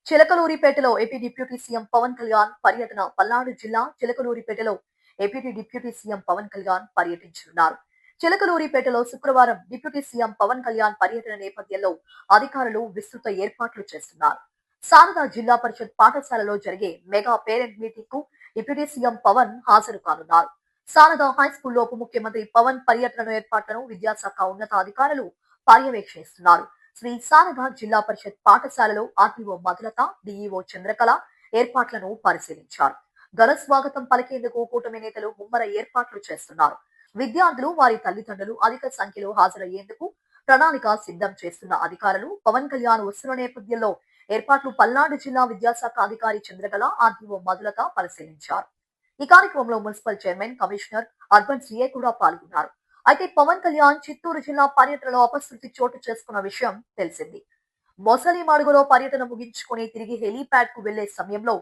చిలకలూరిపేటలో AP deputy CM Pawan Kalyan పర్యటన. పల్నాడు జిల్లా చిలకలూరిపేటలో AP deputy CM Pawan Kalyan పర్యటించనున్నారు. చిలకలూరిపేటలో శుక్రవారం డిప్యూటీ సీఎం పవన్ కళ్యాణ్ పర్యటన నేపథ్యంలో అధికారులు విస్తృత ఏర్పాట్లు చేస్తున్నారు. శారదా జిల్లా పరిషత్ పాఠశాలలో జరిగే మెగా పేరెంట్ మీటింగ్ కు డిప్యూటీ సీఎం పవన్ హాజరు కానున్నారు. శారదా హైస్కూల్లో ఉప ముఖ్యమంత్రి పవన్ పర్యటన ఏర్పాట్లను విద్యాశాఖ ఉన్నతాధికారులు పర్యవేక్షిస్తున్నారు. శ్రీ శారదా జిల్లా పరిషత్ పాఠశాలలో ఆర్టీఓ మధులత, డిఈఓ చంద్రకళ ఏర్పాట్లను పరిశీలించారు. ఘన స్వాగతం పలికేందుకు కూటమి నేతలు ముమ్మర ఏర్పాట్లు చేస్తున్నారు. విద్యార్థులు, వారి తల్లిదండ్రులు అధిక సంఖ్యలో హాజరయ్యేందుకు ప్రణాళిక సిద్ధం చేస్తున్న అధికారులు పవన్ కళ్యాణ్ వస్తున్న నేపథ్యంలో ఏర్పాట్లు పల్నాడు జిల్లా విద్యాశాఖ అధికారి చంద్రకళ, ఆర్టీఓ మధులత పరిశీలించారు. ఈ కార్యక్రమంలో municipal chairman, commissioner, urban CA కూడా పాల్గొన్నారు. అయితే పవన్ కళ్యాణ్ చిత్తూరు జిల్లా పర్యటనలో అపశృతి చోటు చేసుకున్న విషయం తెలిసింది. మొసలిమడుగులో పర్యటన ముగించుకుని తిరిగి హెలీప్యాడ్ కు వెళ్లే సమయంలో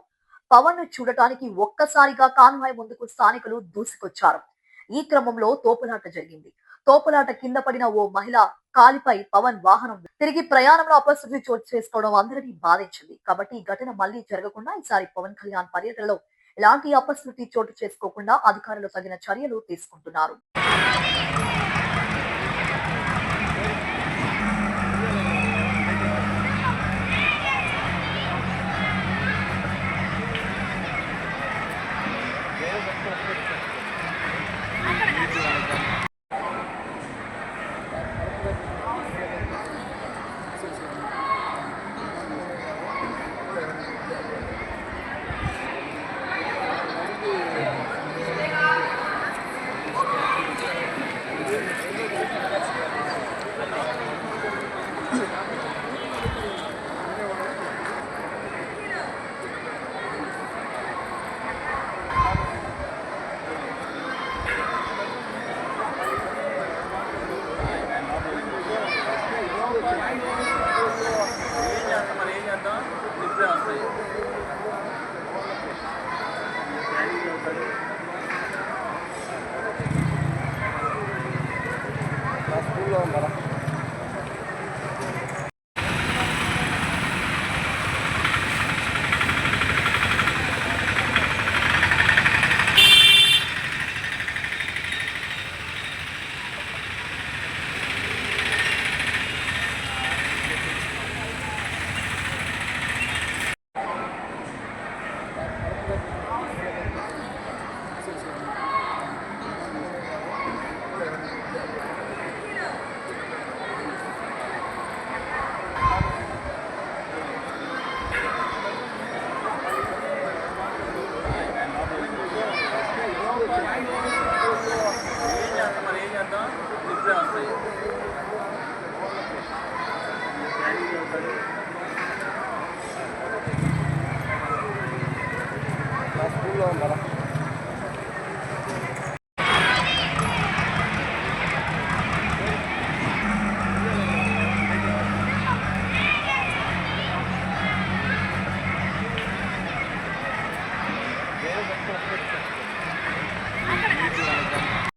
పవన్ ను చూడటానికి ఒక్కసారిగా కాన్వాయ్ ముందుకు స్థానికులు దూసుకొచ్చారు. ఈ క్రమంలో తోపులాట జరిగింది. తోపులాట కింద పడిన ఓ మహిళ కాలిపై పవన్ వాహనం తిరిగి ప్రయాణంలో అపశృతి చోటు చేసుకోవడం అందరినీ బాధించింది. కాబట్టి ఈ ఘటన మళ్లీ జరగకుండా ఈసారి పవన్ కళ్యాణ్ పర్యటనలో ఎలాంటి అపశృతి చోటు చేసుకోకుండా అధికారులు తగిన చర్యలు తీసుకుంటున్నారు. స్కూల్లో ఉన్నారా?